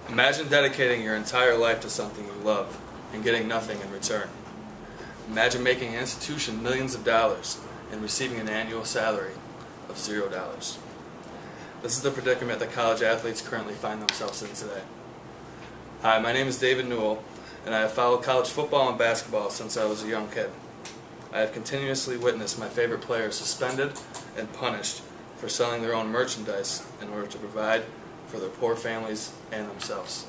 Imagine dedicating your entire life to something you love and getting nothing in return. Imagine making an institution millions of dollars and receiving an annual salary of $0. This is the predicament that college athletes currently find themselves in today. Hi, my name is David Newell, and I have followed college football and basketball since I was a young kid. I have continuously witnessed my favorite players suspended and punished for selling their own merchandise in order to provide for their poor families and themselves.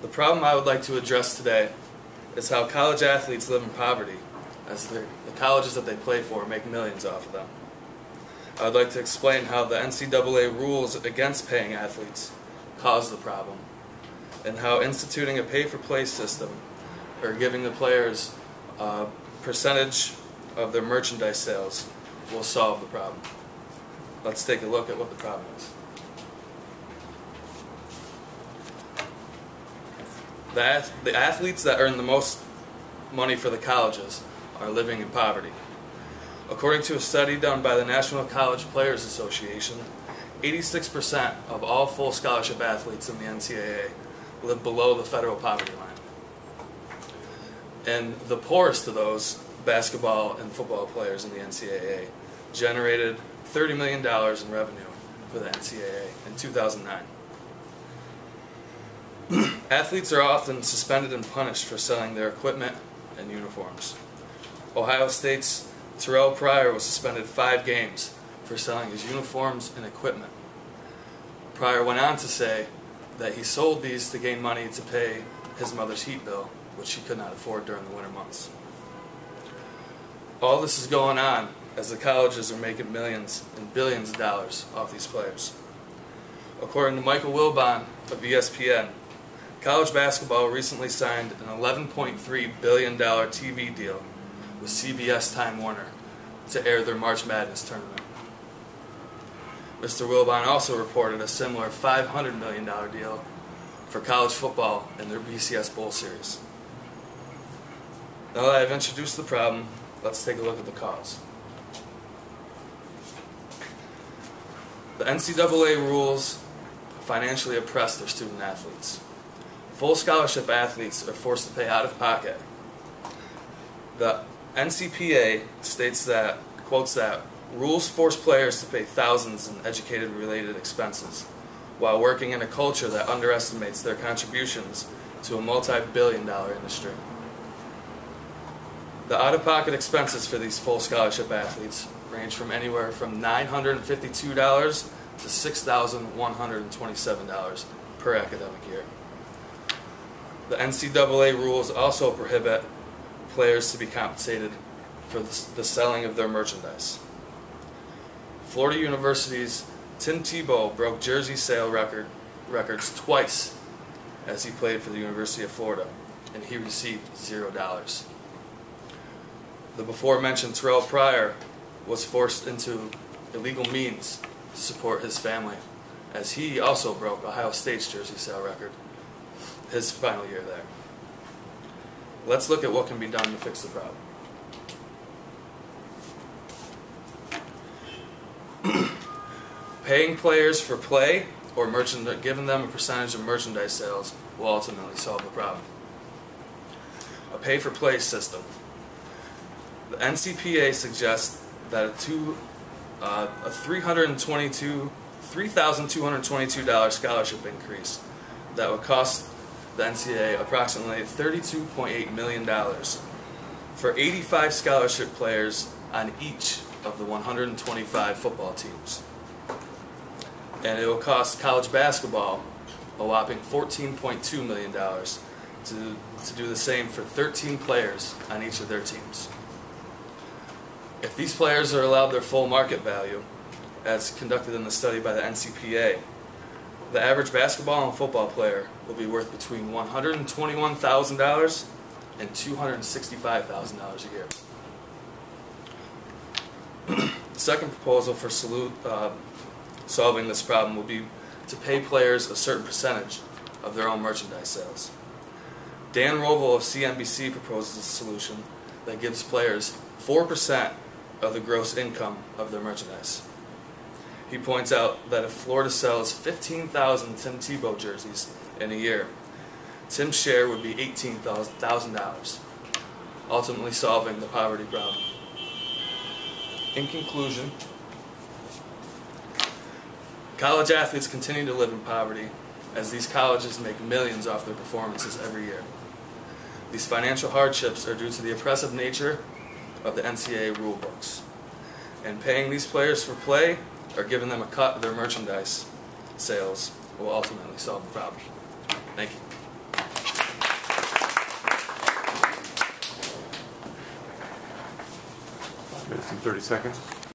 The problem I would like to address today is how college athletes live in poverty, as the colleges that they play for make millions off of them. I would like to explain how the NCAA rules against paying athletes cause the problem, and how instituting a pay-for-play system, or giving the players a percentage of their merchandise sales, will solve the problem. Let's take a look at what the problem is. The athletes that earn the most money for the colleges are living in poverty. According to a study done by the National College Players Association, 86% of all full scholarship athletes in the NCAA live below the federal poverty line. And the poorest of those basketball and football players in the NCAA generated $30 million in revenue for the NCAA in 2009. Athletes are often suspended and punished for selling their equipment and uniforms. Ohio State's Terrell Pryor was suspended 5 games for selling his uniforms and equipment. Pryor went on to say that he sold these to gain money to pay his mother's heat bill, which he could not afford during the winter months. All this is going on as the colleges are making millions and billions of dollars off these players. According to Michael Wilbon of ESPN, college basketball recently signed an $11.3 billion TV deal with CBS Time Warner to air their March Madness tournament. Mr. Wilbon also reported a similar $500 million deal for college football in their BCS Bowl series. Now that I've introduced the problem, let's take a look at the cause. The NCAA rules financially oppress their student athletes. Full scholarship athletes are forced to pay out of pocket. The NCPA states that, quotes that, rules force players to pay thousands in educated-related expenses while working in a culture that underestimates their contributions to a multi-billion-dollar industry. The out-of-pocket expenses for these full scholarship athletes range from anywhere from $952 to $6,127 per academic year. The NCAA rules also prohibit players to be compensated for the selling of their merchandise. Florida University's Tim Tebow broke jersey sale records twice as he played for the University of Florida, and he received $0. The before-mentioned Terrell Pryor was forced into illegal means to support his family, as he also broke Ohio State's jersey sale record his final year there. Let's look at what can be done to fix the problem. Paying players for play or giving them a percentage of merchandise sales will ultimately solve the problem. A pay-for-play system. The NCPA suggests that a $3,222 scholarship increase that would cost the NCAA approximately $32.8 million for 85 scholarship players on each of the 125 football teams. And it will cost college basketball a whopping $14.2 million to do the same for 13 players on each of their teams. If these players are allowed their full market value, as conducted in the study by the NCPA, the average basketball and football player will be worth between $121,000 and $265,000 a year. The second proposal for solving this problem will be to pay players a certain percentage of their own merchandise sales. Dan Rovell of CNBC proposes a solution that gives players 4% of the gross income of their merchandise. He points out that if Florida sells 15,000 Tim Tebow jerseys in a year, Tim's share would be $18,000, ultimately solving the poverty problem. In conclusion, college athletes continue to live in poverty as these colleges make millions off their performances every year. These financial hardships are due to the oppressive nature of the NCAA rule books, and paying these players for play or giving them a cut of their merchandise sales will ultimately solve the problem. Thank you. Minutes and 30 seconds.